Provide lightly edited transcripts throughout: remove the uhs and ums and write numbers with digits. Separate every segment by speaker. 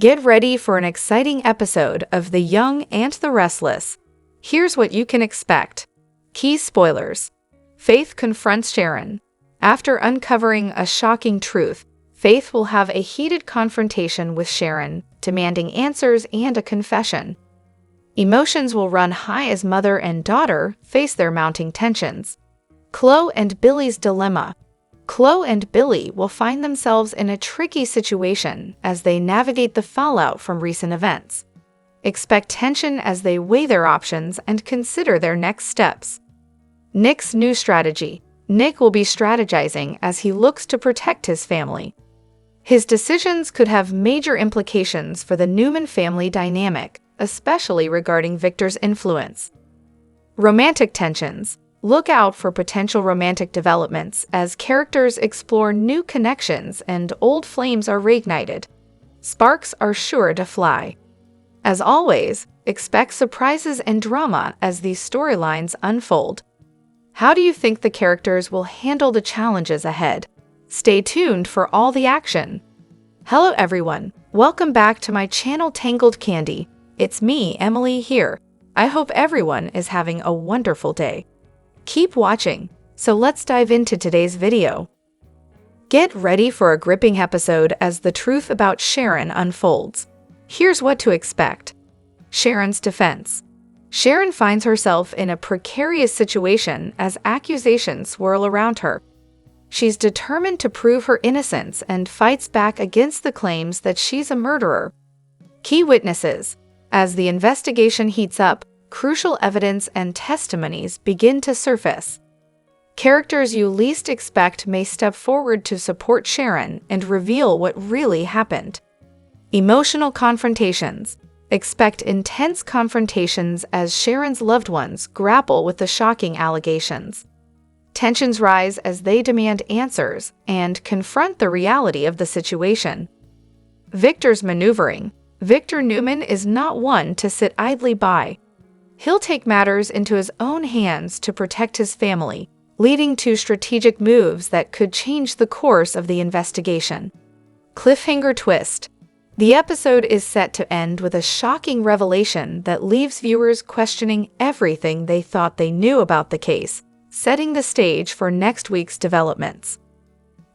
Speaker 1: Get ready for an exciting episode of The Young and the Restless. Here's what you can expect. Key spoilers. Faith confronts Sharon. After uncovering a shocking truth, Faith will have a heated confrontation with Sharon, demanding answers and a confession. Emotions will run high as mother and daughter face their mounting tensions. Chloe and Billy's dilemma. Chloe and Billy will find themselves in a tricky situation as they navigate the fallout from recent events. Expect tension as they weigh their options and consider their next steps. Nick's new strategy. Nick will be strategizing as he looks to protect his family. His decisions could have major implications for the Newman family dynamic, especially regarding Victor's influence. Romantic tensions. Look out for potential romantic developments as characters explore new connections and old flames are reignited. Sparks are sure to fly. As always, expect surprises and drama as these storylines unfold. How do you think the characters will handle the challenges ahead? Stay tuned for all the action. Hello everyone, welcome back to my channel Tangled Candy. It's me, Emily, here. I hope everyone is having a wonderful day. Keep watching, so let's dive into today's video. Get ready for a gripping episode as the truth about Sharon unfolds. Here's what to expect. Sharon's defense. Sharon finds herself in a precarious situation as accusations swirl around her. She's determined to prove her innocence and fights back against the claims that she's a murderer. Key witnesses. As the investigation heats up, crucial evidence and testimonies begin to surface. Characters you least expect may step forward to support Sharon and reveal what really happened. Emotional confrontations. Expect intense confrontations as Sharon's loved ones grapple with the shocking allegations. Tensions rise as they demand answers and confront the reality of the situation. Victor's maneuvering. Victor Newman is not one to sit idly by. He'll take matters into his own hands to protect his family, leading to strategic moves that could change the course of the investigation. Cliffhanger twist. The episode is set to end with a shocking revelation that leaves viewers questioning everything they thought they knew about the case, setting the stage for next week's developments.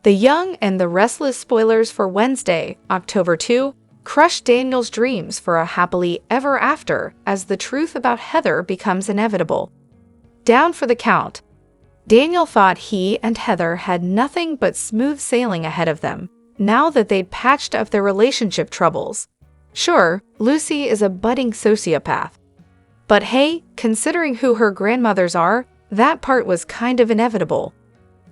Speaker 1: The Young and the Restless spoilers for Wednesday, October 2, crush Daniel's dreams for a happily ever after as the truth about Heather becomes inevitable. Down for the count. Daniel thought he and Heather had nothing but smooth sailing ahead of them, now that they'd patched up their relationship troubles. Sure, Lucy is a budding sociopath. But hey, considering who her grandmothers are, that part was kind of inevitable.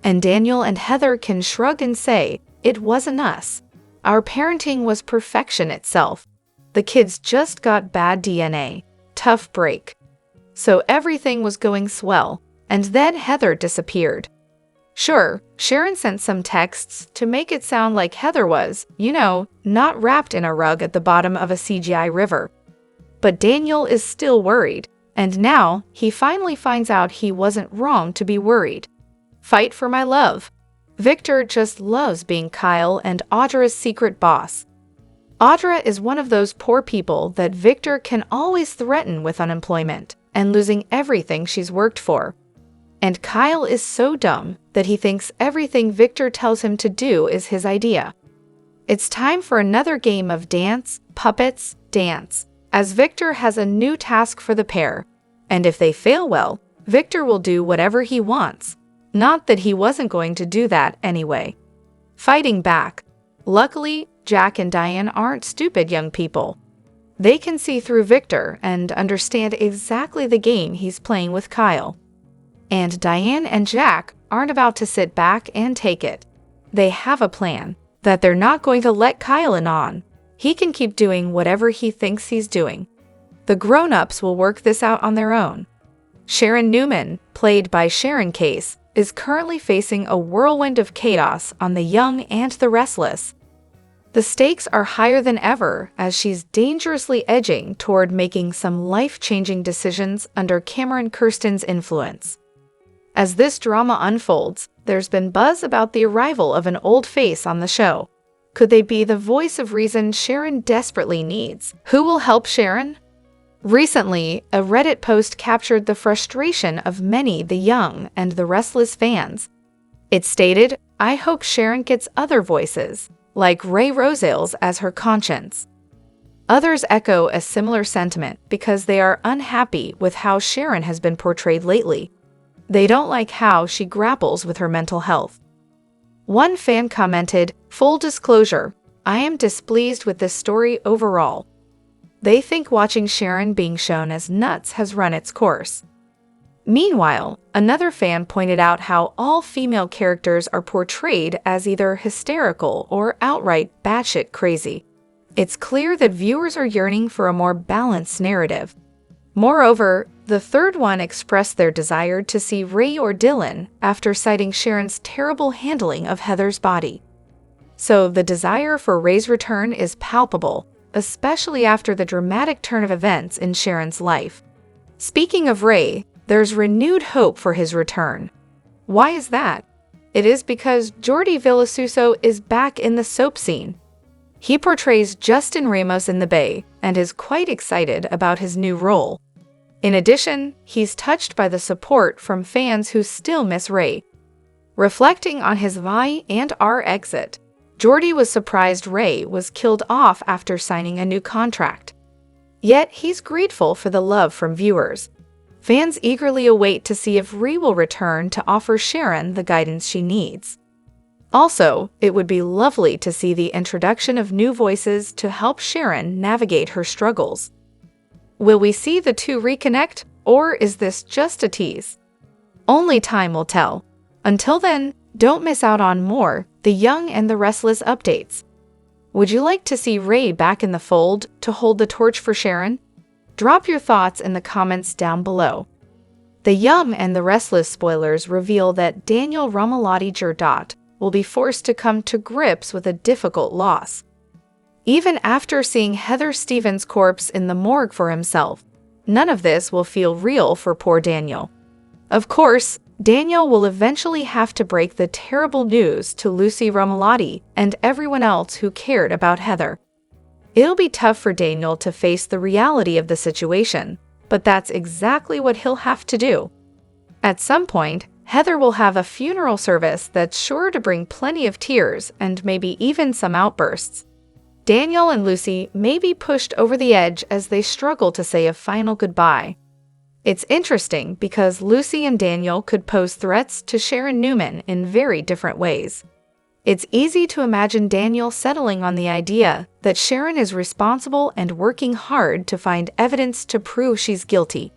Speaker 1: And Daniel and Heather can shrug and say, it wasn't us. Our parenting was perfection itself. The kids just got bad DNA. Tough break. So everything was going swell, and then Heather disappeared. Sure, Sharon sent some texts to make it sound like Heather was, not wrapped in a rug at the bottom of a CGI river. But Daniel is still worried, and now he finally finds out he wasn't wrong to be worried. Fight for my love. Victor just loves being Kyle and Audra's secret boss. Audra is one of those poor people that Victor can always threaten with unemployment and losing everything she's worked for. And Kyle is so dumb that he thinks everything Victor tells him to do is his idea. It's time for another game of dance, puppets, dance, as Victor has a new task for the pair. And if they fail well, Victor will do whatever he wants. Not that he wasn't going to do that anyway. Fighting back. Luckily, Jack and Diane aren't stupid young people. They can see through Victor and understand exactly the game he's playing with Kyle. And Diane and Jack aren't about to sit back and take it. They have a plan that they're not going to let Kyle in on. He can keep doing whatever he thinks he's doing. The grown-ups will work this out on their own. Sharon Newman, played by Sharon Case, is currently facing a whirlwind of chaos on The Young and the Restless. The stakes are higher than ever as she's dangerously edging toward making some life-changing decisions under Cameron Kirsten's influence. As this drama unfolds, there's been buzz about the arrival of an old face on the show. Could they be the voice of reason Sharon desperately needs? Who will help Sharon? Recently, a Reddit post captured the frustration of many the young and the restless fans. It stated, "I hope Sharon gets other voices, like Ray Rosales as her conscience." Others echo a similar sentiment because they are unhappy with how Sharon has been portrayed lately. They don't like how she grapples with her mental health. One fan commented, "Full disclosure, I am displeased with this story overall." They think watching Sharon being shown as nuts has run its course. Meanwhile, another fan pointed out how all female characters are portrayed as either hysterical or outright batshit crazy. It's clear that viewers are yearning for a more balanced narrative. Moreover, the third one expressed their desire to see Ray or Dylan after citing Sharon's terrible handling of Heather's body. So the desire for Ray's return is palpable, especially after the dramatic turn of events in Sharon's life. Speaking of Ray, there's renewed hope for his return. Why is that? It is because Jordi Villasuso is back in the soap scene. He portrays Justin Ramos in The Bay and is quite excited about his new role. In addition, he's touched by the support from fans who still miss Ray. Reflecting on his Y&R exit, Jordi was surprised Ray was killed off after signing a new contract. Yet he's grateful for the love from viewers. Fans eagerly await to see if Ray will return to offer Sharon the guidance she needs. Also, it would be lovely to see the introduction of new voices to help Sharon navigate her struggles. Will we see the two reconnect, or is this just a tease? Only time will tell. Until then, don't miss out on more The Young and the Restless updates. Would you like to see Ray back in the fold to hold the torch for Sharon? Drop your thoughts in the comments down below. The Young and the Restless spoilers reveal that Daniel Romalotti Jerdot will be forced to come to grips with a difficult loss. Even after seeing Heather Stevens' corpse in the morgue for himself, none of this will feel real for poor Daniel. Of course, Daniel will eventually have to break the terrible news to Lucy Romalotti and everyone else who cared about Heather. It'll be tough for Daniel to face the reality of the situation, but that's exactly what he'll have to do. At some point, Heather will have a funeral service that's sure to bring plenty of tears and maybe even some outbursts. Daniel and Lucy may be pushed over the edge as they struggle to say a final goodbye. It's interesting because Lucy and Daniel could pose threats to Sharon Newman in very different ways. It's easy to imagine Daniel settling on the idea that Sharon is responsible and working hard to find evidence to prove she's guilty.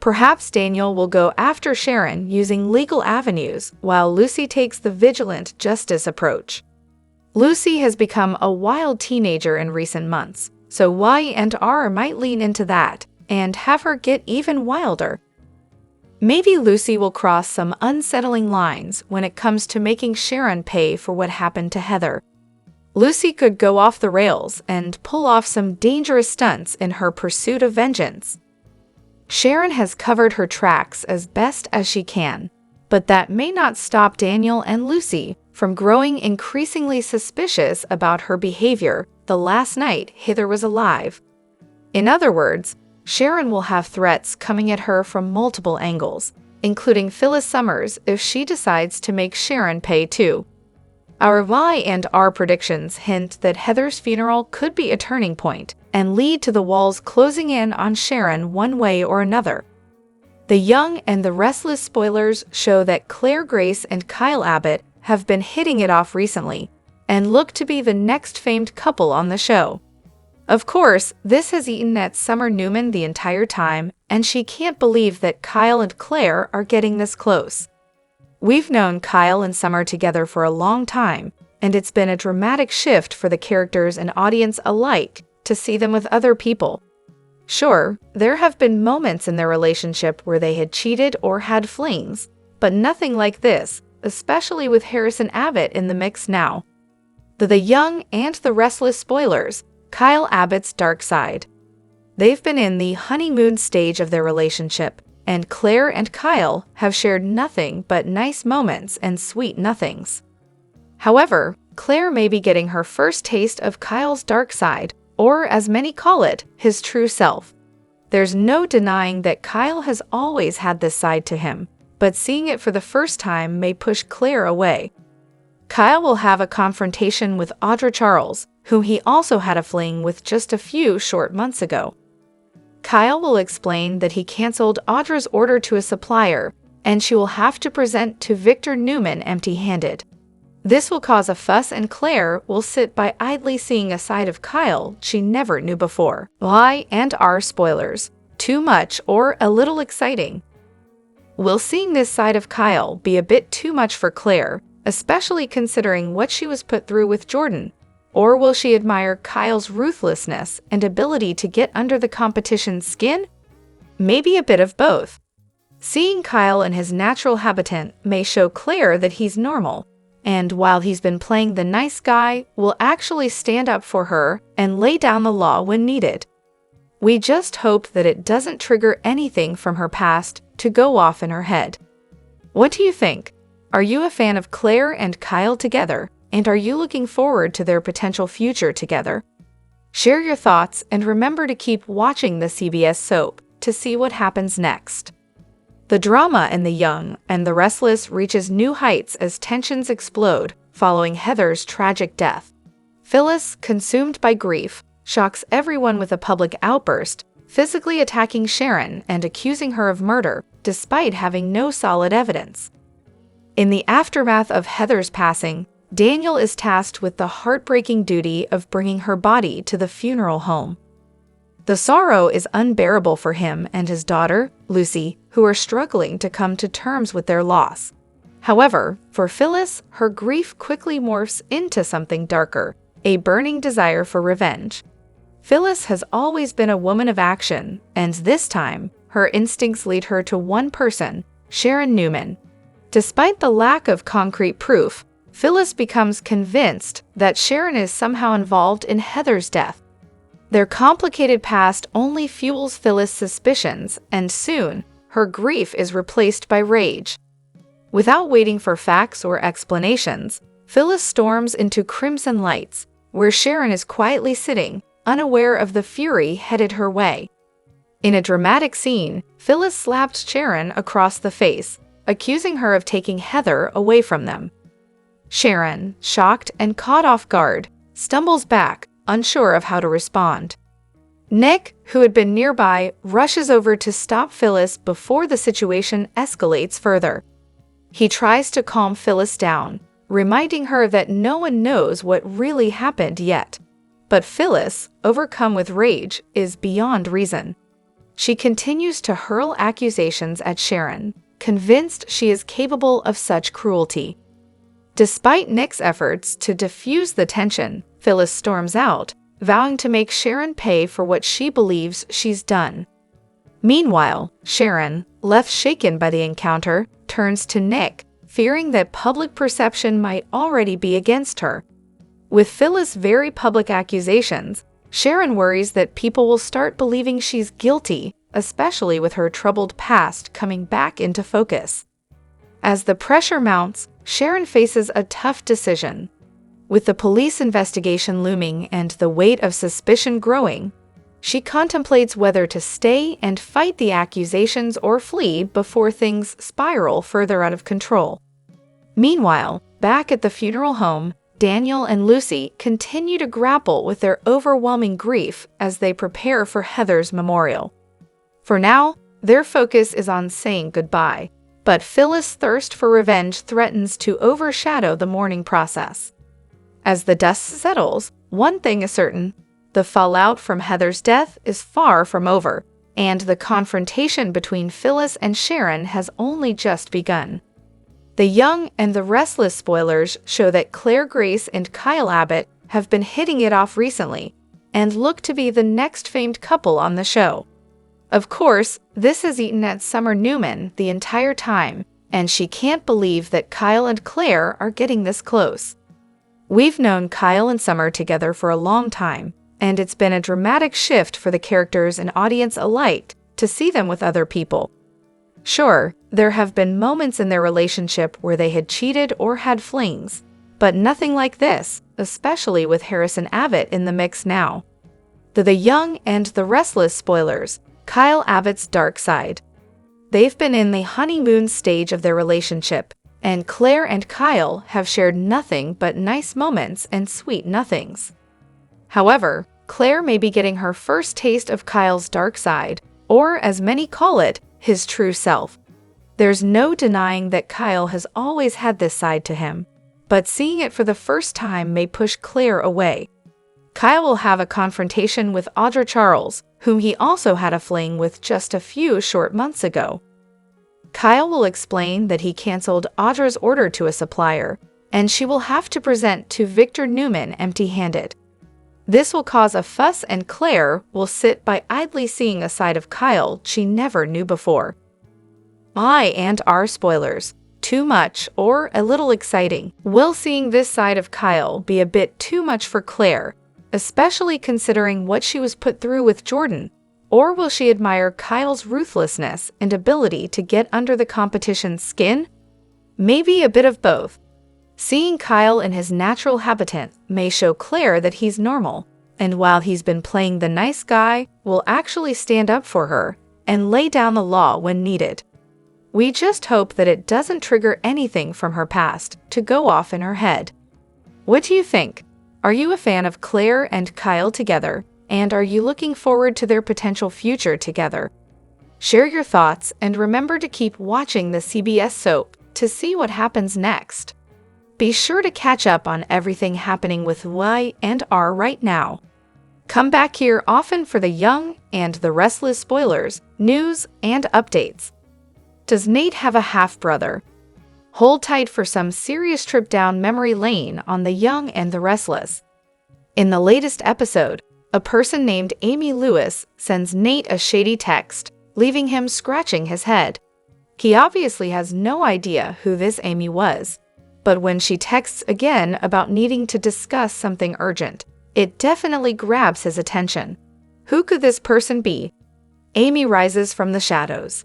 Speaker 1: Perhaps Daniel will go after Sharon using legal avenues while Lucy takes the vigilant justice approach. Lucy has become a wild teenager in recent months, so Y&R might lean into that and have her get even wilder. Maybe Lucy will cross some unsettling lines when it comes to making Sharon pay for what happened to Heather. Lucy could go off the rails and pull off some dangerous stunts in her pursuit of vengeance. Sharon has covered her tracks as best as she can, but that may not stop Daniel and Lucy from growing increasingly suspicious about her behavior the last night Heather was alive. In other words, Sharon will have threats coming at her from multiple angles, including Phyllis Summers if she decides to make Sharon pay too. Our Y&R predictions hint that Heather's funeral could be a turning point and lead to the walls closing in on Sharon one way or another. The Young and the Restless spoilers show that Claire Grace and Kyle Abbott have been hitting it off recently and look to be the next famed couple on the show. Of course, this has eaten at Summer Newman the entire time, and she can't believe that Kyle and Claire are getting this close. We've known Kyle and Summer together for a long time, and it's been a dramatic shift for the characters and audience alike to see them with other people. Sure, there have been moments in their relationship where they had cheated or had flings, but nothing like this, especially with Harrison Abbott in the mix now. The Young and the Restless spoilers, Kyle Abbott's dark side. They've been in the honeymoon stage of their relationship, and Claire and Kyle have shared nothing but nice moments and sweet nothings. However, Claire may be getting her first taste of Kyle's dark side, or as many call it, his true self. There's no denying that Kyle has always had this side to him, but seeing it for the first time may push Claire away. Kyle will have a confrontation with Audra Charles, whom he also had a fling with just a few short months ago. Kyle will explain that he canceled Audra's order to a supplier, and she will have to present to Victor Newman empty-handed. This will cause a fuss, and Claire will sit by idly seeing a side of Kyle she never knew before. Y&R spoilers. Too much or a little exciting? Will seeing this side of Kyle be a bit too much for Claire, especially considering what she was put through with Jordan? Or will she admire Kyle's ruthlessness and ability to get under the competition's skin? Maybe a bit of both. Seeing Kyle in his natural habitat may show Claire that he's normal, and while he's been playing the nice guy, will actually stand up for her and lay down the law when needed. We just hope that it doesn't trigger anything from her past to go off in her head. What do you think? Are you a fan of Claire and Kyle together, and are you looking forward to their potential future together? Share your thoughts and remember to keep watching the CBS soap to see what happens next. The drama in The Young and the Restless reaches new heights as tensions explode following Heather's tragic death. Phyllis, consumed by grief, shocks everyone with a public outburst, physically attacking Sharon and accusing her of murder, despite having no solid evidence. In the aftermath of Heather's passing, Daniel is tasked with the heartbreaking duty of bringing her body to the funeral home. The sorrow is unbearable for him and his daughter, Lucy, who are struggling to come to terms with their loss. However, for Phyllis, her grief quickly morphs into something darker, a burning desire for revenge. Phyllis has always been a woman of action, and this time, her instincts lead her to one person, Sharon Newman. Despite the lack of concrete proof, Phyllis becomes convinced that Sharon is somehow involved in Heather's death. Their complicated past only fuels Phyllis' suspicions, and soon, her grief is replaced by rage. Without waiting for facts or explanations, Phyllis storms into Crimson Lights, where Sharon is quietly sitting, unaware of the fury headed her way. In a dramatic scene, Phyllis slapped Sharon across the face, accusing her of taking Heather away from them. Sharon, shocked and caught off guard, stumbles back, unsure of how to respond. Nick, who had been nearby, rushes over to stop Phyllis before the situation escalates further. He tries to calm Phyllis down, reminding her that no one knows what really happened yet. But Phyllis, overcome with rage, is beyond reason. She continues to hurl accusations at Sharon, convinced she is capable of such cruelty. Despite Nick's efforts to diffuse the tension, Phyllis storms out, vowing to make Sharon pay for what she believes she's done. Meanwhile, Sharon, left shaken by the encounter, turns to Nick, fearing that public perception might already be against her. With Phyllis' very public accusations, Sharon worries that people will start believing she's guilty, especially with her troubled past coming back into focus. As the pressure mounts, Sharon faces a tough decision. With the police investigation looming and the weight of suspicion growing, she contemplates whether to stay and fight the accusations or flee before things spiral further out of control. Meanwhile, back at the funeral home, Daniel and Lucy continue to grapple with their overwhelming grief as they prepare for Heather's memorial. For now, their focus is on saying goodbye, but Phyllis' thirst for revenge threatens to overshadow the mourning process. As the dust settles, one thing is certain: the fallout from Heather's death is far from over, and the confrontation between Phyllis and Sharon has only just begun. The Young and the Restless spoilers show that Claire Grace and Kyle Abbott have been hitting it off recently, and look to be the next famed couple on the show. Of course, this has eaten at Summer Newman the entire time, and she can't believe that Kyle and Claire are getting this close. We've known Kyle and Summer together for a long time, and it's been a dramatic shift for the characters and audience alike to see them with other people. Sure, there have been moments in their relationship where they had cheated or had flings, But nothing like this, especially with Harrison Abbott in the mix now. The Young and the Restless spoilers, Kyle Abbott's dark side. They've been in the honeymoon stage of their relationship, and Claire and Kyle have shared nothing but nice moments and sweet nothings. However, Claire may be getting her first taste of Kyle's dark side, or as many call it, his true self. There's no denying that Kyle has always had this side to him, but seeing it for the first time may push Claire away. Kyle will have a confrontation with Audra Charles, whom he also had a fling with just a few short months ago. Kyle will explain that he canceled Audra's order to a supplier, and she will have to present to Victor Newman empty-handed. This will cause a fuss, and Claire will sit by idly seeing a side of Kyle she never knew before. Y&R spoilers. Too much or a little exciting. Will seeing this side of Kyle be a bit too much for Claire, especially considering what she was put through with Jordan? Or will she admire Kyle's ruthlessness and ability to get under the competition's skin? Maybe a bit of both. Seeing Kyle in his natural habitat may show Claire that he's normal, and while he's been playing the nice guy, will actually stand up for her and lay down the law when needed. We just hope that it doesn't trigger anything from her past to go off in her head. What do you think? Are you a fan of Claire and Kyle together, and are you looking forward to their potential future together? Share your thoughts and remember to keep watching the CBS soap to see what happens next. Be sure to catch up on everything happening with Y&R right now. Come back here often for the Young and the Restless spoilers, news, and updates. Does Nate have a half-brother? Hold tight for some serious trip down memory lane on the Young and the Restless. In the latest episode, a person named Amy Lewis sends Nate a shady text, leaving him scratching his head. He obviously has no idea who this Amy was, but when she texts again about needing to discuss something urgent, it definitely grabs his attention. Who could this person be? Amy rises from the shadows.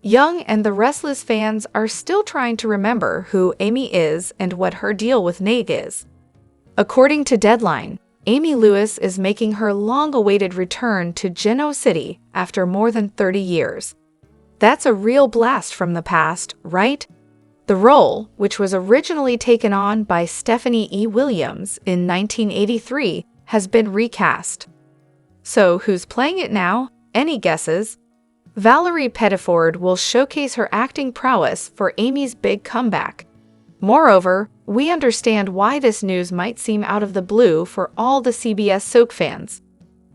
Speaker 1: Young and the Restless fans are still trying to remember who Amy is and what her deal with Nate is. According to Deadline, Amy Lewis is making her long-awaited return to Genoa City after more than 30 years. That's a real blast from the past, right? The role, which was originally taken on by Stephanie E. Williams in 1983, has been recast. So who's playing it now? Any guesses? Valerie Pettiford will showcase her acting prowess for Amy's big comeback. Moreover, we understand why this news might seem out of the blue for all the CBS soap fans.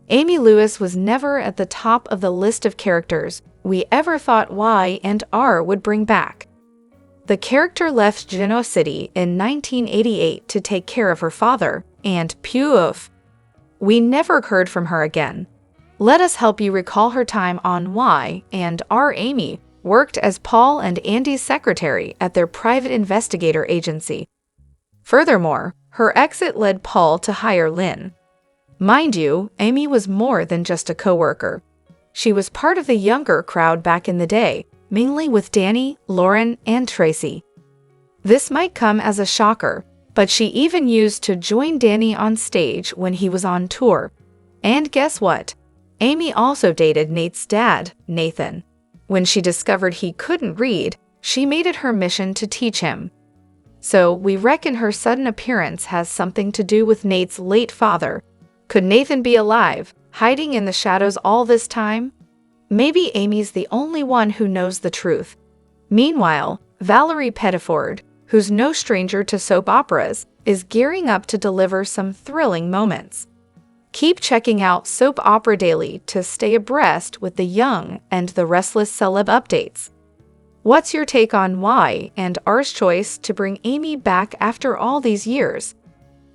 Speaker 1: Amy Lewis was never at the top of the list of characters we ever thought Y&R would bring back. The character left Genoa City in 1988 to take care of her father, and poof, we never heard from her again. Let us help you recall her time on Y&R. Amy worked as Paul and Andy's secretary at their private investigator agency. Furthermore, her exit led Paul to hire Lynn. Mind you, Amy was more than just a coworker. She was part of the younger crowd back in the day, mainly with Danny, Lauren, and Tracy. This might come as a shocker, but she even used to join Danny on stage when he was on tour. And guess what? Amy also dated Nate's dad, Nathan. When she discovered he couldn't read, she made it her mission to teach him. So we reckon her sudden appearance has something to do with Nate's late father. Could Nathan be alive, hiding in the shadows all this time? Maybe Amy's the only one who knows the truth. Meanwhile, Valerie Pettiford, who's no stranger to soap operas, is gearing up to deliver some thrilling moments. Keep checking out Soap Opera Daily to stay abreast with the Young and the Restless celeb updates. What's your take on Y&R's choice to bring Amy back after all these years?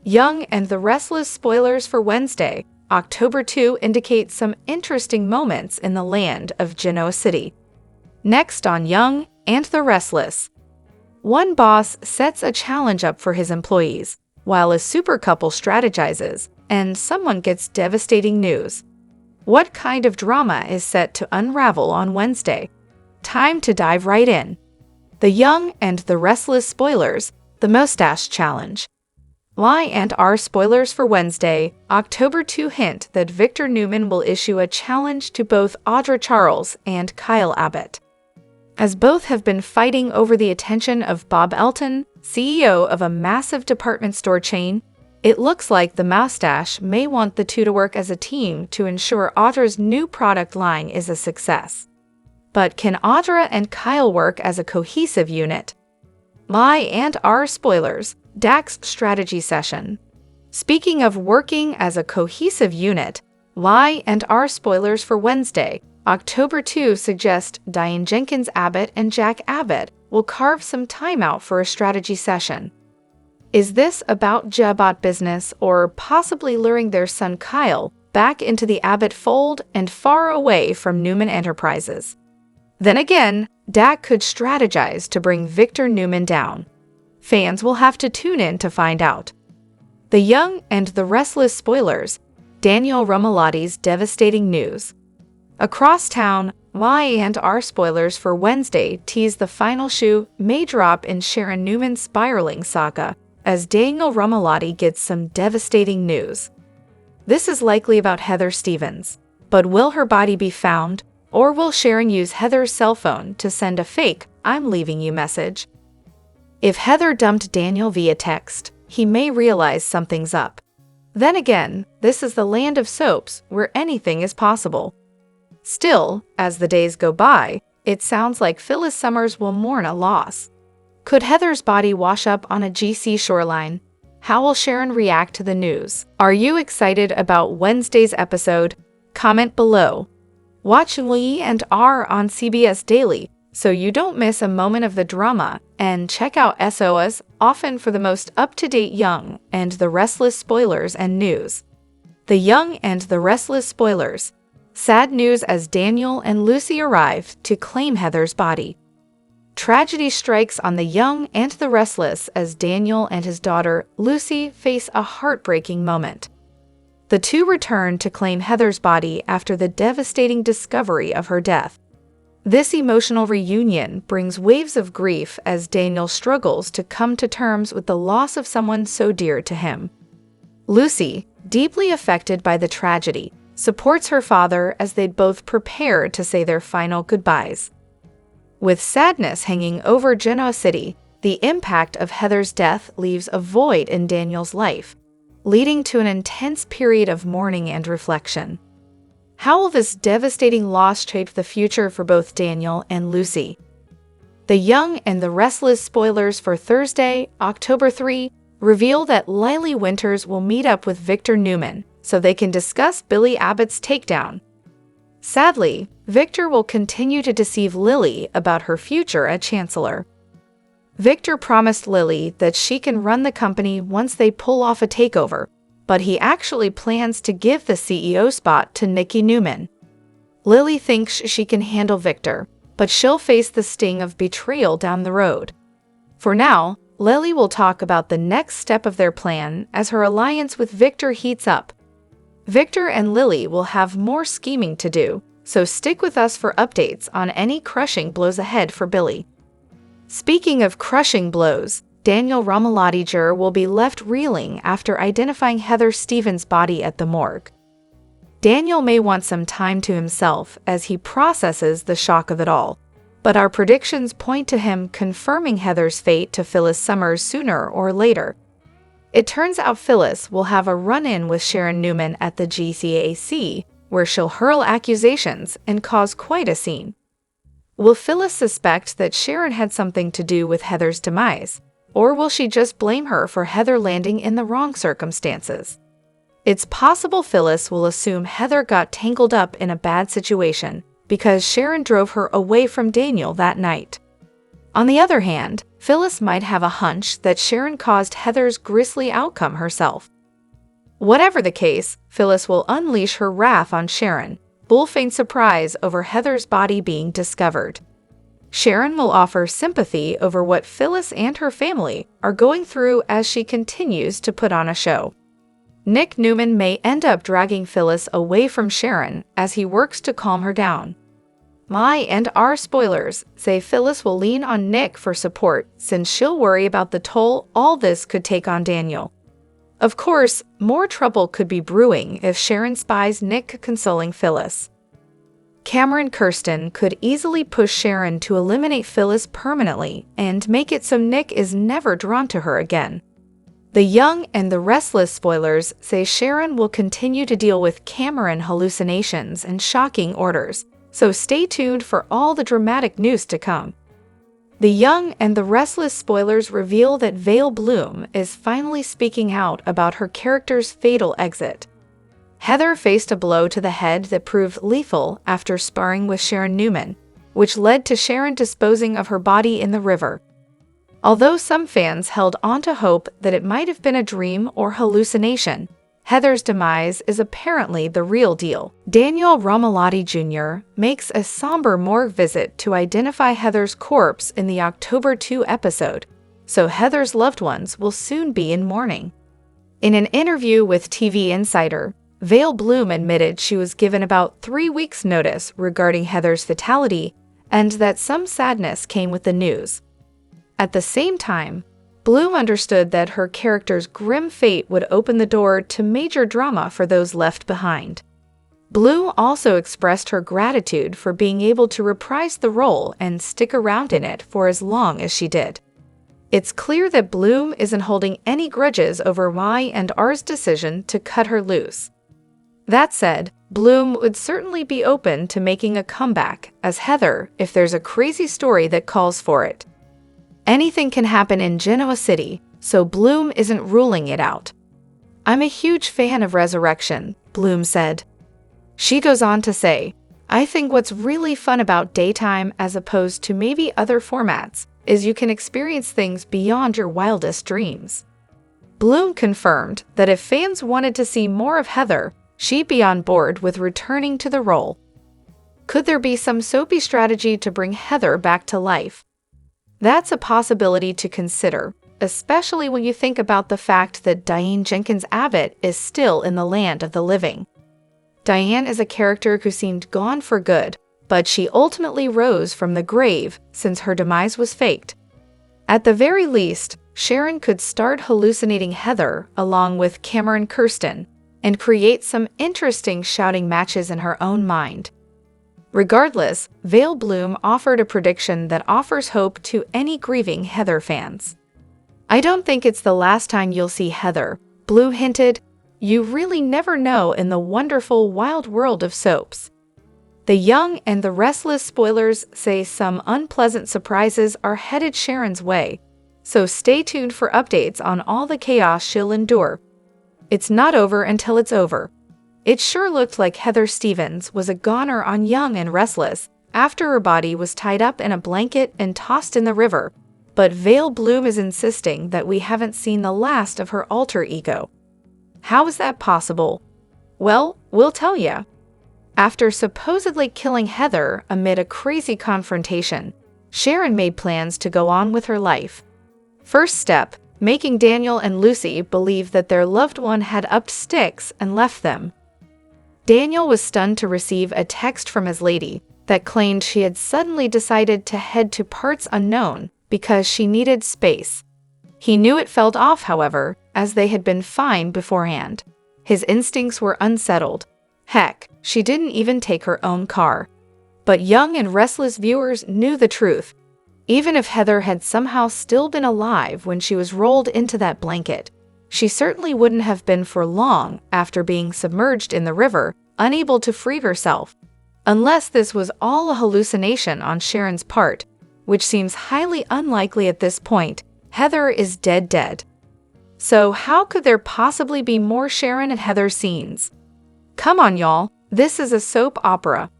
Speaker 1: Young and the Restless spoilers for Wednesday, October 2 indicate some interesting moments in the land of Genoa City. Next on Young and the Restless. One boss sets a challenge up for his employees, while a super couple strategizes, and someone gets devastating news. What kind of drama is set to unravel on Wednesday? Time to dive right in. The Young and the Restless spoilers, the Mustache Challenge. Y&R spoilers for Wednesday, October 2 hint that Victor Newman will issue a challenge to both Audra Charles and Kyle Abbott. As both have been fighting over the attention of Bob Elton, CEO of a massive department store chain, it looks like the mustache may want the two to work as a team to ensure Audra's new product line is a success. But can Audra and Kyle work as a cohesive unit? Y&R spoilers, DAX strategy session. Speaking of working as a cohesive unit, Y&R spoilers for Wednesday, October 2 suggest Diane Jenkins Abbott and Jack Abbott will carve some time out for a strategy session. Is this about Jabot business or possibly luring their son Kyle back into the Abbott fold and far away from Newman Enterprises? Then again, Dak could strategize to bring Victor Newman down. Fans will have to tune in to find out. The Young and the Restless spoilers, Daniel Rummelotti's devastating news. Across town, Y&R spoilers for Wednesday tease the final shoe may drop in Sharon Newman's spiraling saga as Daniel Rummelotti gets some devastating news. This is likely about Heather Stevens, but will her body be found, or will Sharon use Heather's cell phone to send a fake "I'm leaving you" message? If Heather dumped Daniel via text, he may realize something's up. Then again, this is the land of soaps where anything is possible. Still, as the days go by, it sounds like Phyllis Summers will mourn a loss. Could Heather's body wash up on a GC shoreline? How will Sharon react to the news? Are you excited about Wednesday's episode? Comment below. Watch Y&R on CBS Daily so you don't miss a moment of the drama, and check out SOS often for the most up-to-date Young and the Restless spoilers and news. The Young and the Restless spoilers. Sad news as Daniel and Lucy arrive to claim Heather's body. Tragedy strikes on the Young and the Restless as Daniel and his daughter, Lucy, face a heartbreaking moment. The two return to claim Heather's body after the devastating discovery of her death. This emotional reunion brings waves of grief as Daniel struggles to come to terms with the loss of someone so dear to him. Lucy, deeply affected by the tragedy, supports her father as they both prepare to say their final goodbyes. With sadness hanging over Genoa City, the impact of Heather's death leaves a void in Daniel's life, leading to an intense period of mourning and reflection. How will this devastating loss shape the future for both Daniel and Lucy? The Young and the Restless spoilers for Thursday, October 3, reveal that Lily Winters will meet up with Victor Newman so they can discuss Billy Abbott's takedown. Sadly, Victor will continue to deceive Lily about her future at Chancellor. Victor promised Lily that she can run the company once they pull off a takeover, but he actually plans to give the CEO spot to Nikki Newman. Lily thinks she can handle Victor, but she'll face the sting of betrayal down the road. For now, Lily will talk about the next step of their plan as her alliance with Victor heats up. Victor and Lily will have more scheming to do, so stick with us for updates on any crushing blows ahead for Billy. Speaking of crushing blows, Daniel Rummelotti Jr. will be left reeling after identifying Heather Stevens' body at the morgue. Daniel may want some time to himself as he processes the shock of it all, but our predictions point to him confirming Heather's fate to Phyllis Summers sooner or later. It turns out Phyllis will have a run-in with Sharon Newman at the GCAC, where she'll hurl accusations and cause quite a scene. Will Phyllis suspect that Sharon had something to do with Heather's demise, or will she just blame her for Heather landing in the wrong circumstances? It's possible Phyllis will assume Heather got tangled up in a bad situation because Sharon drove her away from Daniel that night. On the other hand, Phyllis might have a hunch that Sharon caused Heather's grisly outcome herself. Whatever the case, Phyllis will unleash her wrath on Sharon, full feign surprise over Heather's body being discovered. Sharon will offer sympathy over what Phyllis and her family are going through as she continues to put on a show. Nick Newman may end up dragging Phyllis away from Sharon as he works to calm her down. Y&R spoilers say Phyllis will lean on Nick for support since she'll worry about the toll all this could take on Daniel. Of course, more trouble could be brewing if Sharon spies Nick consoling Phyllis. Cameron Kirsten could easily push Sharon to eliminate Phyllis permanently and make it so Nick is never drawn to her again. The Young and the Restless spoilers say Sharon will continue to deal with Cameron hallucinations and shocking orders, so stay tuned for all the dramatic news to come. The Young and the Restless spoilers reveal that Vale Bloom is finally speaking out about her character's fatal exit. Heather faced a blow to the head that proved lethal after sparring with Sharon Newman, which led to Sharon disposing of her body in the river. Although some fans held on to hope that it might have been a dream or hallucination, Heather's demise is apparently the real deal. Daniel Romalotti Jr. makes a somber morgue visit to identify Heather's corpse in the October 2 episode, so Heather's loved ones will soon be in mourning. In an interview with TV Insider, Vale Bloom admitted she was given about 3 weeks' notice regarding Heather's fatality and that some sadness came with the news. At the same time, Bloom understood that her character's grim fate would open the door to major drama for those left behind. Bloom also expressed her gratitude for being able to reprise the role and stick around in it for as long as she did. It's clear that Bloom isn't holding any grudges over Y&R's decision to cut her loose. That said, Bloom would certainly be open to making a comeback as Heather if there's a crazy story that calls for it. Anything can happen in Genoa City, so Bloom isn't ruling it out. "I'm a huge fan of Resurrection," Bloom said. She goes on to say, "I think what's really fun about daytime as opposed to maybe other formats is you can experience things beyond your wildest dreams." Bloom confirmed that if fans wanted to see more of Heather, she'd be on board with returning to the role. Could there be some soapy strategy to bring Heather back to life? That's a possibility to consider, especially when you think about the fact that Diane Jenkins Abbott is still in the land of the living. Diane is a character who seemed gone for good, but she ultimately rose from the grave since her demise was faked. At the very least, Sharon could start hallucinating Heather along with Cameron Kirsten and create some interesting shouting matches in her own mind. Regardless, Vale Bloom offered a prediction that offers hope to any grieving Heather fans. "I don't think it's the last time you'll see Heather," Bloom hinted. "You really never know in the wonderful wild world of soaps." The Young and the Restless spoilers say some unpleasant surprises are headed Sharon's way, so stay tuned for updates on all the chaos she'll endure. It's not over until it's over. It sure looked like Heather Stevens was a goner on Young and Restless after her body was tied up in a blanket and tossed in the river, but Vale Bloom is insisting that we haven't seen the last of her alter ego. How is that possible? Well, we'll tell ya. After supposedly killing Heather amid a crazy confrontation, Sharon made plans to go on with her life. First step, making Daniel and Lucy believe that their loved one had upped sticks and left them. Daniel was stunned to receive a text from his lady that claimed she had suddenly decided to head to parts unknown because she needed space. He knew it felt off, however, as they had been fine beforehand. His instincts were unsettled. Heck, she didn't even take her own car. But Young and Restless viewers knew the truth. Even if Heather had somehow still been alive when she was rolled into that blanket, she certainly wouldn't have been for long after being submerged in the river, unable to free herself. Unless this was all a hallucination on Sharon's part, which seems highly unlikely at this point, Heather is dead. So how could there possibly be more Sharon and Heather scenes? Come on, y'all, this is a soap opera.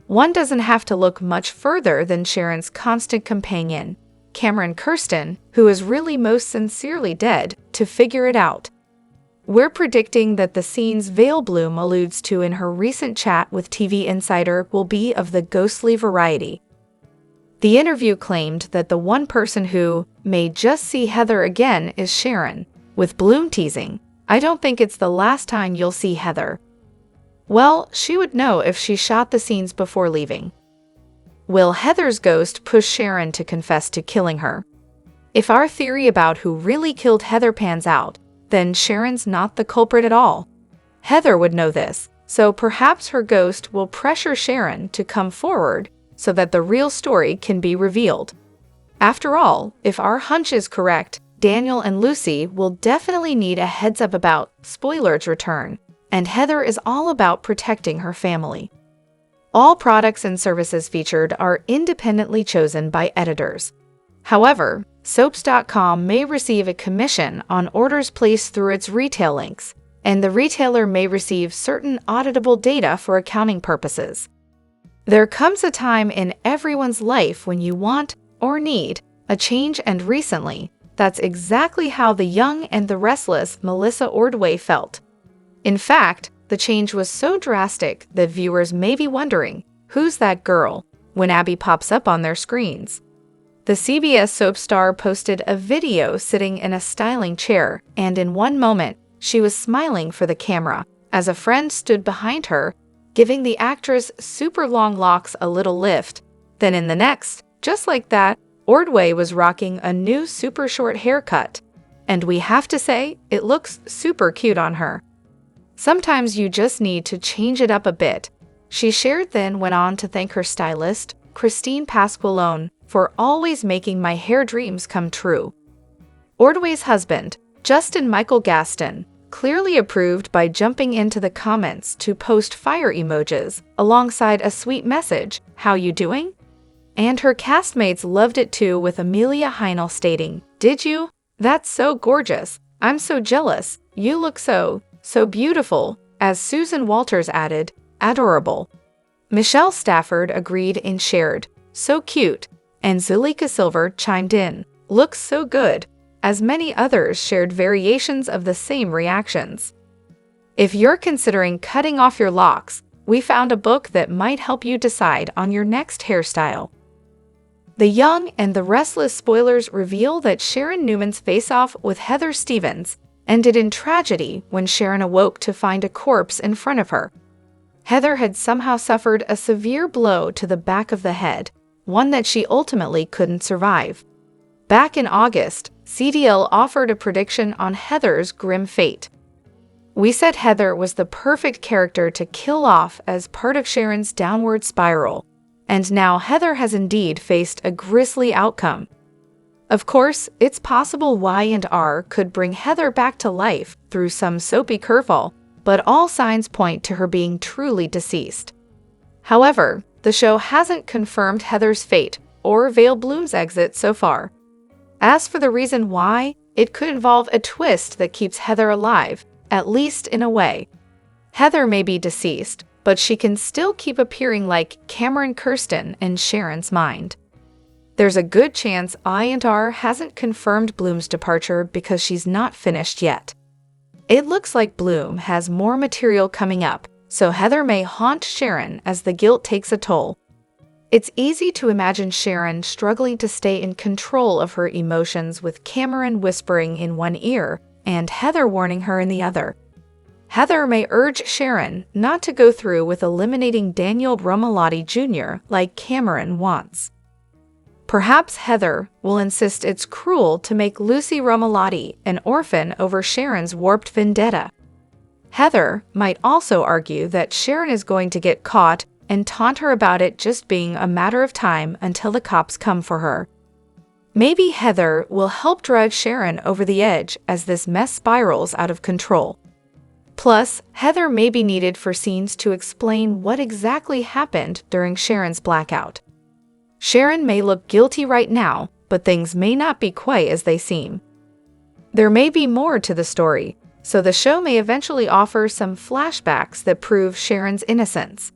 Speaker 1: One doesn't have to look much further than Sharon's constant companion, Cameron Kirsten, who is really most sincerely dead, to figure it out. We're predicting that the scenes Vale Bloom alludes to in her recent chat with TV Insider will be of the ghostly variety. The interview claimed that the one person who may just see Heather again is Sharon, with Bloom teasing, "I don't think it's the last time you'll see Heather." Well, she would know if she shot the scenes before leaving. Will Heather's ghost push Sharon to confess to killing her? If our theory about who really killed Heather pans out, then Sharon's not the culprit at all. Heather would know this, so perhaps her ghost will pressure Sharon to come forward so that the real story can be revealed. After all, if our hunch is correct, Daniel and Lucy will definitely need a heads up about Spoiler's return, and Heather is all about protecting her family. All products and services featured are independently chosen by editors. However, Soaps.com may receive a commission on orders placed through its retail links, and the retailer may receive certain auditable data for accounting purposes. There comes a time in everyone's life when you want, or need, a change, and recently, that's exactly how the young and the restless Melissa Ordway felt. In fact, the change was so drastic that viewers may be wondering, who's that girl, when Abby pops up on their screens. The CBS soap star posted a video sitting in a styling chair, and in one moment, she was smiling for the camera as a friend stood behind her, giving the actress' super long locks a little lift. Then in the next, just like that, Ordway was rocking a new super short haircut. And we have to say, it looks super cute on her. Sometimes you just need to change it up a bit. She shared, then went on to thank her stylist, Christine Pasqualone, for always making my hair dreams come true. Ordway's husband, Justin Michael Gaston, clearly approved by jumping into the comments to post fire emojis alongside a sweet message, "How you doing?" And her castmates loved it too, with Amelia Heinel stating, "Did you? That's so gorgeous. I'm so jealous. You look so beautiful," as Susan Walters added, "Adorable." Michelle Stafford agreed and shared, "So cute," and Zuleika Silver chimed in, "Looks so good," as many others shared variations of the same reactions. If you're considering cutting off your locks, we found a book that might help you decide on your next hairstyle. The Young and the Restless spoilers reveal that Sharon Newman's face-off with Heather Stevens ended in tragedy when Sharon awoke to find a corpse in front of her. Heather had somehow suffered a severe blow to the back of the head, one that she ultimately couldn't survive. Back in August, CDL offered a prediction on Heather's grim fate. We said Heather was the perfect character to kill off as part of Sharon's downward spiral, and now Heather has indeed faced a grisly outcome. Of course, it's possible Y&R could bring Heather back to life through some soapy curveball, but all signs point to her being truly deceased. However, the show hasn't confirmed Heather's fate or Vale Bloom's exit so far. As for the reason why, it could involve a twist that keeps Heather alive, at least in a way. Heather may be deceased, but she can still keep appearing like Cameron Kirsten in Sharon's mind. There's a good chance Y&R hasn't confirmed Bloom's departure because she's not finished yet. It looks like Bloom has more material coming up, so Heather may haunt Sharon as the guilt takes a toll. It's easy to imagine Sharon struggling to stay in control of her emotions, with Cameron whispering in one ear and Heather warning her in the other. Heather may urge Sharon not to go through with eliminating Daniel Romalotti Jr. like Cameron wants. Perhaps Heather will insist it's cruel to make Lucy Romalotti an orphan over Sharon's warped vendetta. Heather might also argue that Sharon is going to get caught and taunt her about it just being a matter of time until the cops come for her. Maybe Heather will help drive Sharon over the edge as this mess spirals out of control. Plus, Heather may be needed for scenes to explain what exactly happened during Sharon's blackout. Sharon may look guilty right now, but things may not be quite as they seem. There may be more to the story, so the show may eventually offer some flashbacks that prove Sharon's innocence.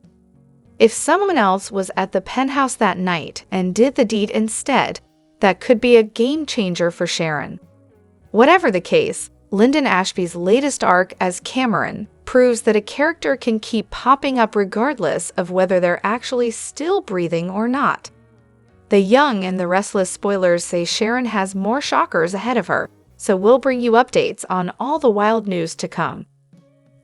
Speaker 1: If someone else was at the penthouse that night and did the deed instead, that could be a game changer for Sharon. Whatever the case, Lyndon Ashby's latest arc as Cameron proves that a character can keep popping up regardless of whether they're actually still breathing or not. The Young and the Restless spoilers say Sharon has more shockers ahead of her, so we'll bring you updates on all the wild news to come.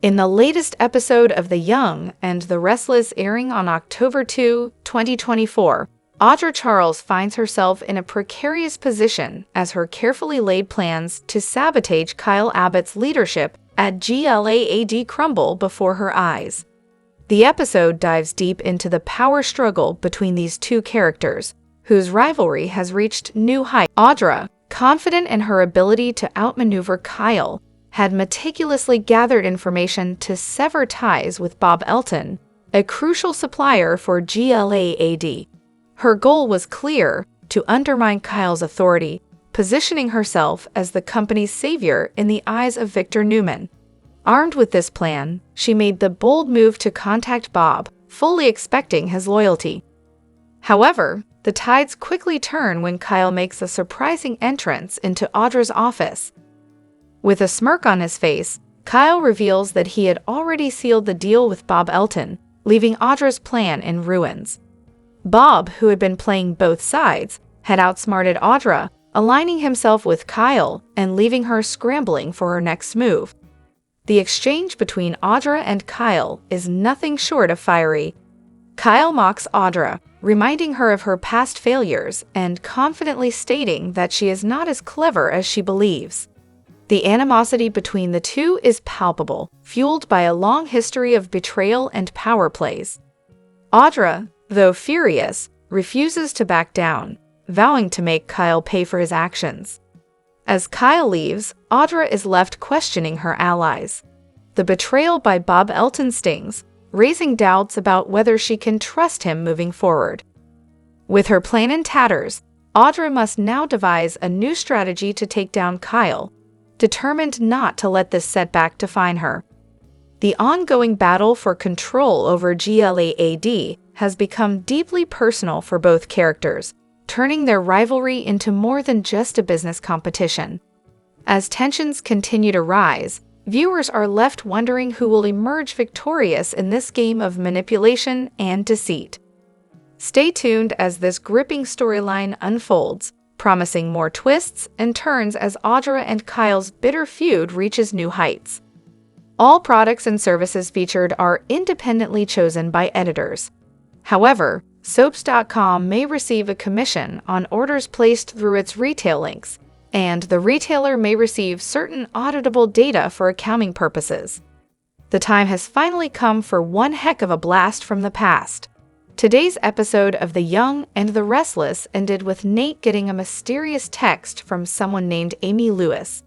Speaker 1: In the latest episode of The Young and the Restless, airing on October 2, 2024, Audra Charles finds herself in a precarious position as her carefully laid plans to sabotage Kyle Abbott's leadership at GLAAD crumble before her eyes. The episode dives deep into the power struggle between these two characters, whose rivalry has reached new heights. Audra, confident in her ability to outmaneuver Kyle, had meticulously gathered information to sever ties with Bob Elton, a crucial supplier for GLAAD. Her goal was clear: to undermine Kyle's authority, positioning herself as the company's savior in the eyes of Victor Newman. Armed with this plan, she made the bold move to contact Bob, fully expecting his loyalty. However, the tides quickly turn when Kyle makes a surprising entrance into Audra's office. With a smirk on his face, Kyle reveals that he had already sealed the deal with Bob Elton, leaving Audra's plan in ruins. Bob, who had been playing both sides, had outsmarted Audra, aligning himself with Kyle and leaving her scrambling for her next move. The exchange between Audra and Kyle is nothing short of fiery. Kyle mocks Audra, reminding her of her past failures and confidently stating that she is not as clever as she believes. The animosity between the two is palpable, fueled by a long history of betrayal and power plays. Audra, though furious, refuses to back down, vowing to make Kyle pay for his actions. As Kyle leaves, Audra is left questioning her allies. The betrayal by Bob Elton stings, raising doubts about whether she can trust him moving forward. With her plan in tatters, Audra must now devise a new strategy to take down Kyle, determined not to let this setback define her. The ongoing battle for control over GLAAD has become deeply personal for both characters, turning their rivalry into more than just a business competition. As tensions continue to rise, viewers are left wondering who will emerge victorious in this game of manipulation and deceit. Stay tuned as this gripping storyline unfolds, promising more twists and turns as Audra and Kyle's bitter feud reaches new heights. All products and services featured are independently chosen by editors. However, Soaps.com may receive a commission on orders placed through its retail links, and the retailer may receive certain auditable data for accounting purposes. The time has finally come for one heck of a blast from the past. Today's episode of The Young and the Restless ended with Nate getting a mysterious text from someone named Amy Lewis.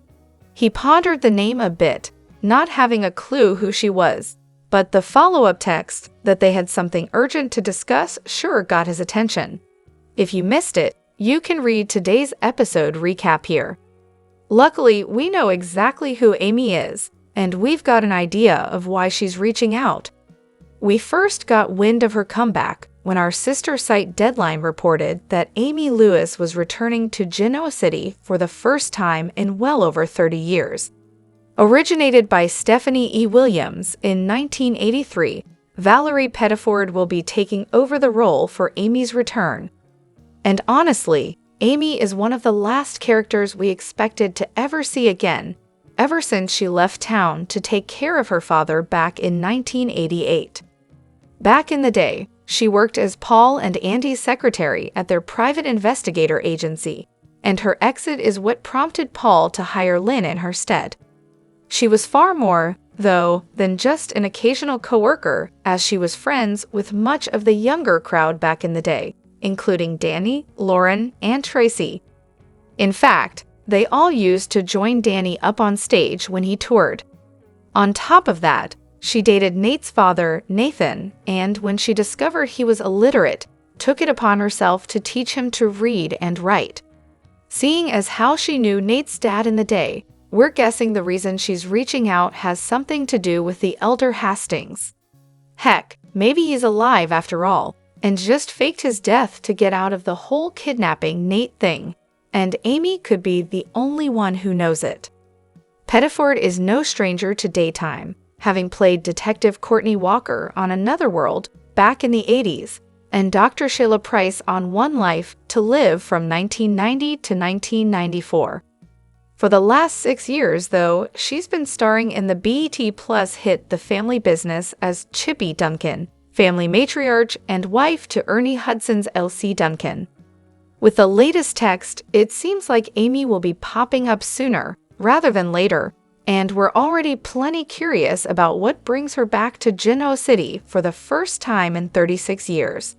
Speaker 1: He pondered the name a bit, not having a clue who she was, but the follow-up text that they had something urgent to discuss sure got his attention. If you missed it, you can read today's episode recap here. Luckily, we know exactly who Amy is, and we've got an idea of why she's reaching out. We first got wind of her comeback when our sister site Deadline reported that Amy Lewis was returning to Genoa City for the first time in well over 30 years. Originated by Stephanie E. Williams in 1983, Valerie Pettiford will be taking over the role for Amy's return. And honestly, Amy is one of the last characters we expected to ever see again, ever since she left town to take care of her father back in 1988. Back in the day, she worked as Paul and Andy's secretary at their private investigator agency, and her exit is what prompted Paul to hire Lynn in her stead. She was far more, though, than just an occasional coworker, as she was friends with much of the younger crowd back in the day, including Danny, Lauren, and Tracy. In fact, they all used to join Danny up on stage when he toured. On top of that, she dated Nate's father, Nathan, and when she discovered he was illiterate, took it upon herself to teach him to read and write. Seeing as how she knew Nate's dad in the day, we're guessing the reason she's reaching out has something to do with the elder Hastings. Heck, maybe he's alive after all, and just faked his death to get out of the whole kidnapping Nate thing, and Amy could be the only one who knows it. Pettiford is no stranger to daytime, having played Detective Courtney Walker on Another World back in the 80s, and Dr. Sheila Price on One Life to Live from 1990 to 1994. For the last 6 years, though, she's been starring in the BET Plus hit The Family Business as Chippy Duncan, family matriarch and wife to Ernie Hudson's Elsie Duncan. With the latest text, it seems like Amy will be popping up sooner rather than later, and we're already plenty curious about what brings her back to Genoa City for the first time in 36 years.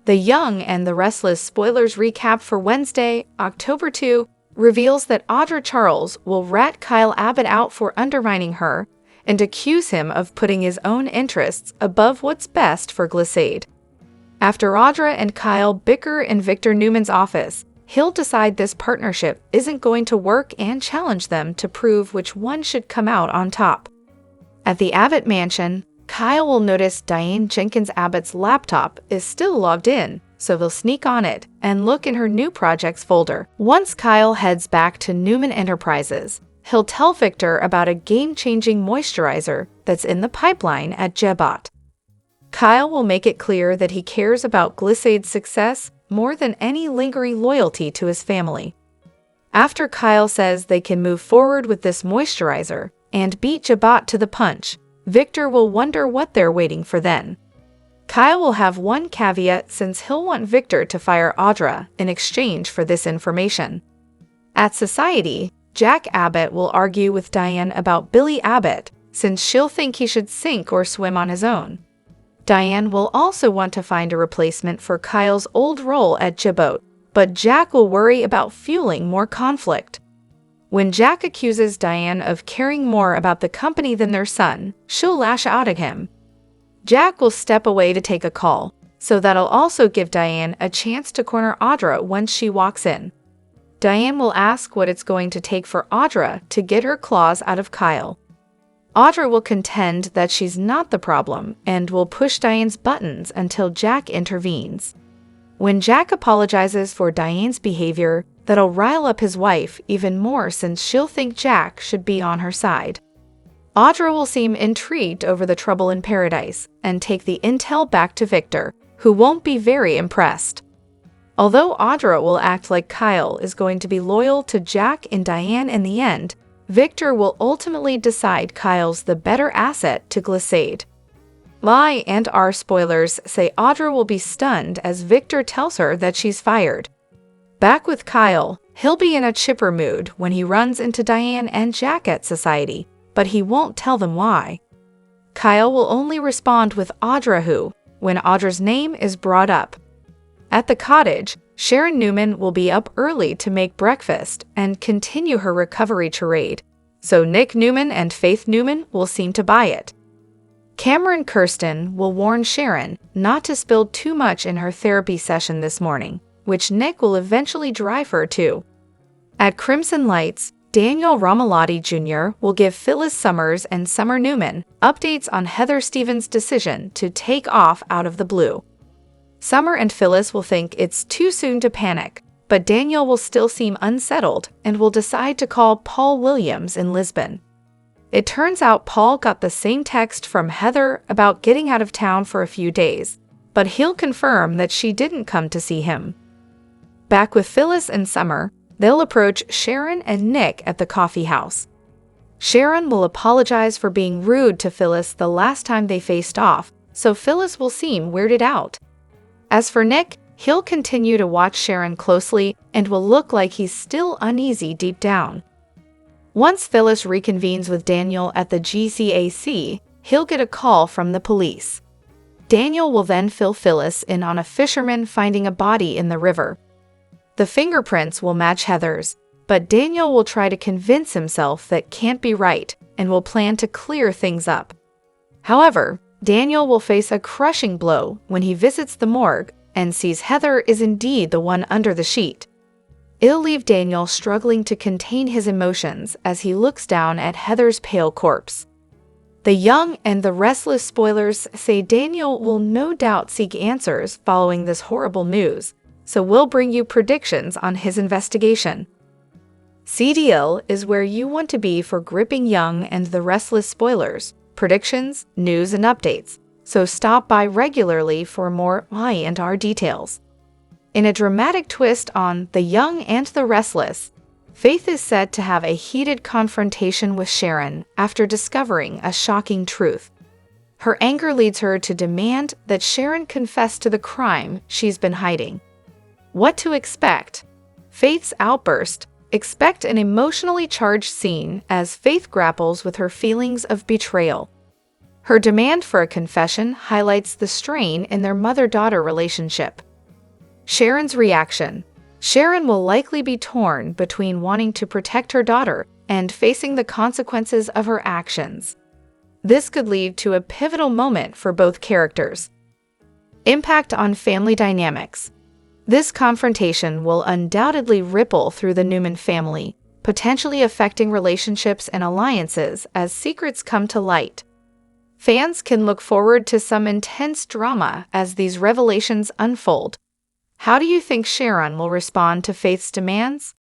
Speaker 1: The Young and the Restless spoilers recap for Wednesday, October 2, reveals that Audra Charles will rat Kyle Abbott out for undermining her and accuse him of putting his own interests above what's best for Glissade. After Audra and Kyle bicker in Victor Newman's office, he'll decide this partnership isn't going to work and challenge them to prove which one should come out on top. At the Abbott mansion, Kyle will notice Diane Jenkins Abbott's laptop is still logged in, so they'll sneak on it and look in her new projects folder. Once Kyle heads back to Newman Enterprises, he'll tell Victor about a game-changing moisturizer that's in the pipeline at Jebot. Kyle will make it clear that he cares about Glissade's success more than any lingering loyalty to his family. After Kyle says they can move forward with this moisturizer and beat Jebot to the punch, Victor will wonder what they're waiting for then. Kyle will have one caveat since he'll want Victor to fire Audra in exchange for this information. At Society, Jack Abbott will argue with Diane about Billy Abbott since she'll think he should sink or swim on his own. Diane will also want to find a replacement for Kyle's old role at Jebot, but Jack will worry about fueling more conflict. When Jack accuses Diane of caring more about the company than their son, she'll lash out at him. Jack will step away to take a call, so that'll also give Diane a chance to corner Audra once she walks in. Diane will ask what it's going to take for Audra to get her claws out of Kyle. Audra will contend that she's not the problem and will push Diane's buttons until Jack intervenes. When Jack apologizes for Diane's behavior, that'll rile up his wife even more since she'll think Jack should be on her side. Audra will seem intrigued over the trouble in paradise and take the intel back to Victor, who won't be very impressed. Although Audra will act like Kyle is going to be loyal to Jack and Diane in the end, Victor will ultimately decide Kyle's the better asset to Glissade. Y&R spoilers say Audra will be stunned as Victor tells her that she's fired. Back with Kyle, he'll be in a chipper mood when he runs into Diane and Jack at Society, but he won't tell them why. Kyle will only respond with Audra who, when Audra's name is brought up. At the cottage, Sharon Newman will be up early to make breakfast and continue her recovery charade, so Nick Newman and Faith Newman will seem to buy it. Cameron Kirsten will warn Sharon not to spill too much in her therapy session this morning, which Nick will eventually drive her to. At Crimson Lights, Daniel Romalotti Jr. will give Phyllis Summers and Summer Newman updates on Heather Stevens' decision to take off out of the blue. Summer and Phyllis will think it's too soon to panic, but Daniel will still seem unsettled and will decide to call Paul Williams in Lisbon. It turns out Paul got the same text from Heather about getting out of town for a few days, but he'll confirm that she didn't come to see him. Back with Phyllis and Summer, they'll approach Sharon and Nick at the coffee house. Sharon will apologize for being rude to Phyllis the last time they faced off, so Phyllis will seem weirded out. As for Nick, he'll continue to watch Sharon closely and will look like he's still uneasy deep down. Once Phyllis reconvenes with Daniel at the GCAC, he'll get a call from the police. Daniel will then fill Phyllis in on a fisherman finding a body in the river. The fingerprints will match Heather's, but Daniel will try to convince himself that can't be right and will plan to clear things up. However, Daniel will face a crushing blow when he visits the morgue and sees Heather is indeed the one under the sheet. It'll leave Daniel struggling to contain his emotions as he looks down at Heather's pale corpse. The Young and the Restless spoilers say Daniel will no doubt seek answers following this horrible news, so we'll bring you predictions on his investigation. CDL is where you want to be for gripping Young and the Restless spoilers, predictions, news, and updates, so stop by regularly for more Y&R details. In a dramatic twist on The Young and the Restless, Faith is said to have a heated confrontation with Sharon after discovering a shocking truth. Her anger leads her to demand that Sharon confess to the crime she's been hiding. What to expect? Faith's outburst. Expect an emotionally charged scene as Faith grapples with her feelings of betrayal. Her demand for a confession highlights the strain in their mother-daughter relationship. Sharon's reaction. Sharon will likely be torn between wanting to protect her daughter and facing the consequences of her actions. This could lead to a pivotal moment for both characters. Impact on family dynamics. This confrontation will undoubtedly ripple through the Newman family, potentially affecting relationships and alliances as secrets come to light. Fans can look forward to some intense drama as these revelations unfold. How do you think Sharon will respond to Faith's demands?